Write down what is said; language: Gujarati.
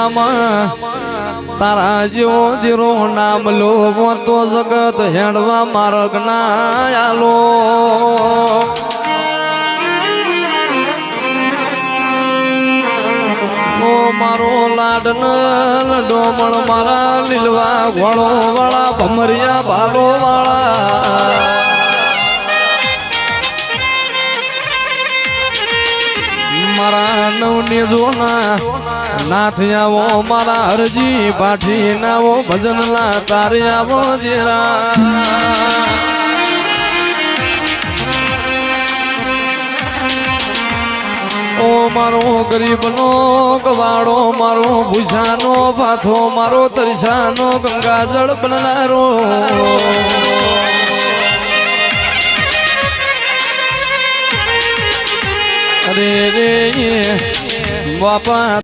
રામા તારા જેવો ધીરો નામ લો તો જગત હેડવા માર્ગ ના આલો મારો લાડન ડોમણ મારા લીલવા ઘોડો વાળા ભમરિયા ભાલો વાળા મારા નવની જોના નાથ આવો મારા હરજી પાઠી નાવો ભજન ના તારે આવો જેરા ઓ મારો ગરીબ નો ગવાડો મારો ભૂષાનો પાથો મારો તરસાનો ગંગાજળ બનનારો અરે રે બાપા